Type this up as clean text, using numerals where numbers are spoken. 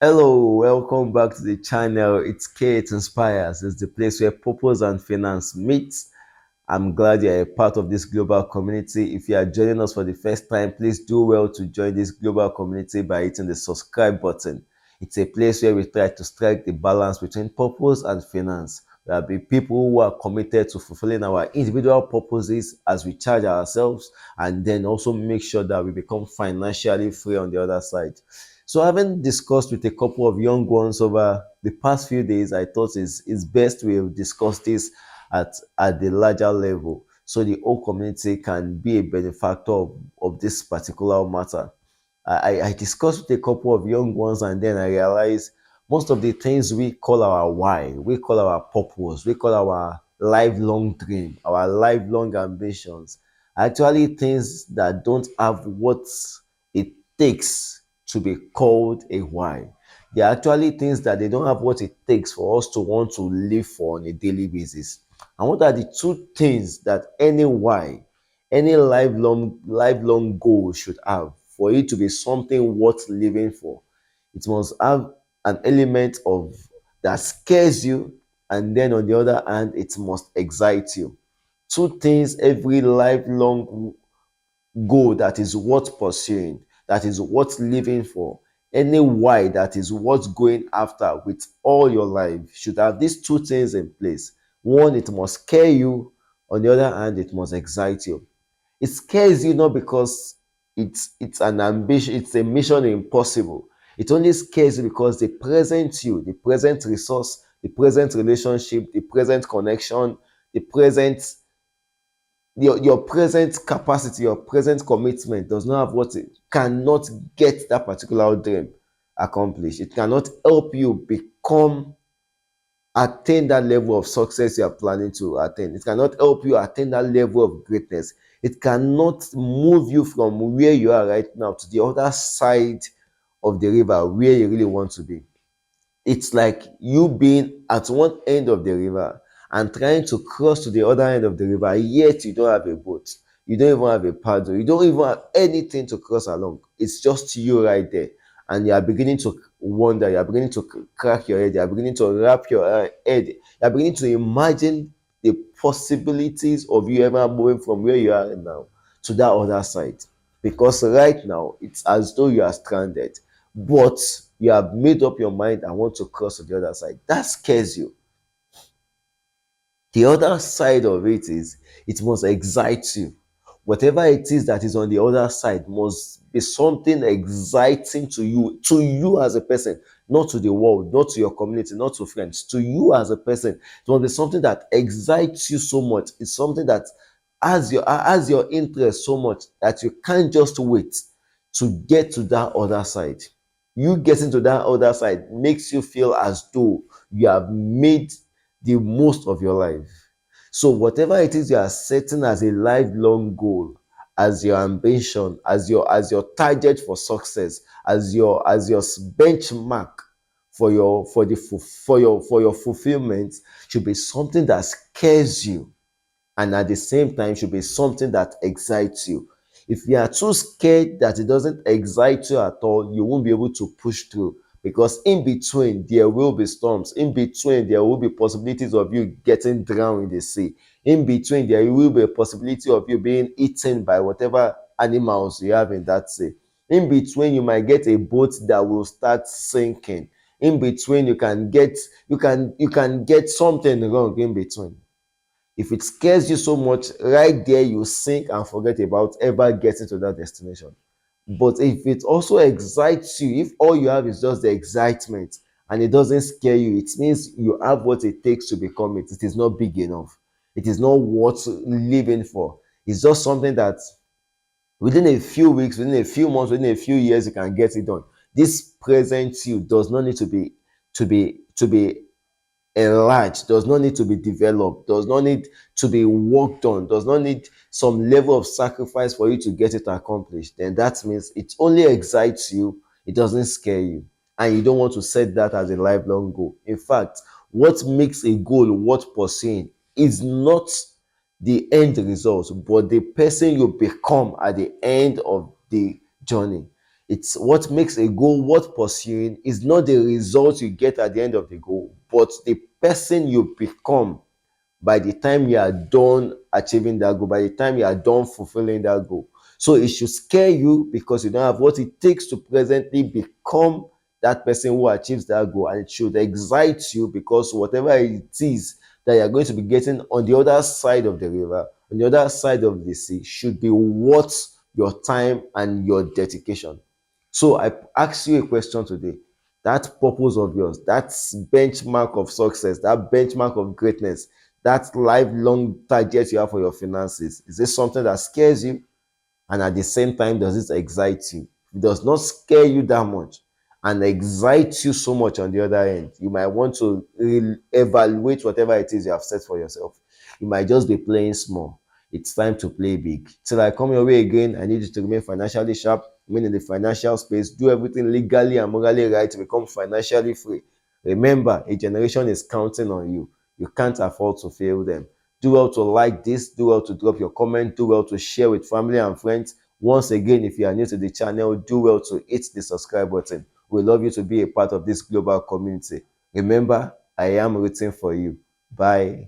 Hello, welcome back to the channel. It's Kate Inspires. It's the place where purpose and finance meet. I'm glad you're a part of this global community. If you are joining us for the first time, please do well to join this global community by hitting the subscribe button. It's a place where we try to strike the balance between purpose and finance. There will be people who are committed to fulfilling our individual purposes as we charge ourselves, and then also make sure that we become financially free on the other side. So, having discussed with a couple of young ones over the past few days, I thought it's best we discuss this at the larger level so the whole community can be a benefactor of this particular matter. I discussed with a couple of young ones, and then I realized most of the things we call our why, we call our purpose, we call our lifelong dream, our lifelong ambitions, are actually things that don't have what it takes to be called a why. They are actually things that they don't have what it takes for us to want to live for on a daily basis. And what are the two things that any why, any lifelong goal should have for it to be something worth living for? It must have an element of that scares you, and then on the other hand, it must excite you. Two things every lifelong goal that is worth pursuing, that is worth living for, any why that is worth going after with all your life should have these two things in place. One, it must scare you. On the other hand, it must excite you. It scares you not because it's an ambition, it's a mission impossible. It only scares you because the present you, the present resource, the present relationship, the present connection, the present your present capacity, your present commitment does not have what it cannot get that particular dream accomplished. It cannot help you become attain that level of success you are planning to attain. It cannot help you attain that level of greatness. It cannot move you from where you are right now to the other side of the river where you really want to be. It's like you being at one end of the river and trying to cross to the other end of the river, yet you don't have a boat. You don't even have a paddle. You don't even have anything to cross along. It's just you right there. And you are beginning to wonder, you are beginning to crack your head, you are beginning to wrap your head, you are beginning to imagine the possibilities of you ever moving from where you are now to that other side. Because right now, it's as though you are stranded, but you have made up your mind and want to cross to the other side. That scares you. The other side of it is it must excite you. Whatever it is that is on the other side must be something exciting to you as a person, not to the world, not to your community, not to friends, to you as a person. It must be something that excites you so much. It's something that has your interest so much that you can't just wait to get to that other side. You getting to that other side makes you feel as though you have made the most of your life. So whatever it is you are setting as a lifelong goal, as your ambition, as your target for success, as your benchmark for your fulfillment should be something that scares you, and at the same time should be something that excites you. If you are too scared that it doesn't excite you at all, you won't be able to push through, because in between there will be storms. In between there will be possibilities of you getting drowned in the sea. In between there will be a possibility of you being eaten by whatever animals you have in that sea. In between you might get a boat that will start sinking. In between you can get something wrong in between. If it scares you so much, right there you sink and forget about ever getting to that destination. But if it also excites you, if all you have is just the excitement and it doesn't scare you, it means you have what it takes to become it. It is not big enough. It is not worth living for. It's just something that within a few weeks, within a few months, within a few years, you can get it done. This present you does not need to be enlarged, does not need to be developed, does not need to be worked on, does not need some level of sacrifice for you to get it accomplished. Then that means it only excites you, it doesn't scare you. And you don't want to set that as a lifelong goal. In fact, what makes a goal worth pursuing is not the end result, but the person you become at the end of the journey. It's what makes a goal worth pursuing is not the result you get at the end of the goal, but the person you become by the time you are done achieving that goal, by the time you are done fulfilling that goal. So it should scare you because you don't have what it takes to presently become that person who achieves that goal. And it should excite you because whatever it is that you're going to be getting on the other side of the river, on the other side of the sea, should be worth your time and your dedication. So I ask you a question today. That purpose of yours, that benchmark of success, that benchmark of greatness, that lifelong target you have for your finances, is this something that scares you? And at the same time, does it excite you? If it does not scare you that much and excite you so much on the other end, you might want to evaluate whatever it is you have set for yourself. You might just be playing small. It's time to play big. Till I come your way again, I need you to remain financially sharp, remain in the financial space, do everything legally and morally right to become financially free. Remember, a generation is counting on you. You can't afford to fail them. Do well to like this, do well to drop your comment, do well to share with family and friends. Once again, if you are new to the channel, do well to hit the subscribe button. We love you to be a part of this global community. Remember, I am rooting for you. Bye.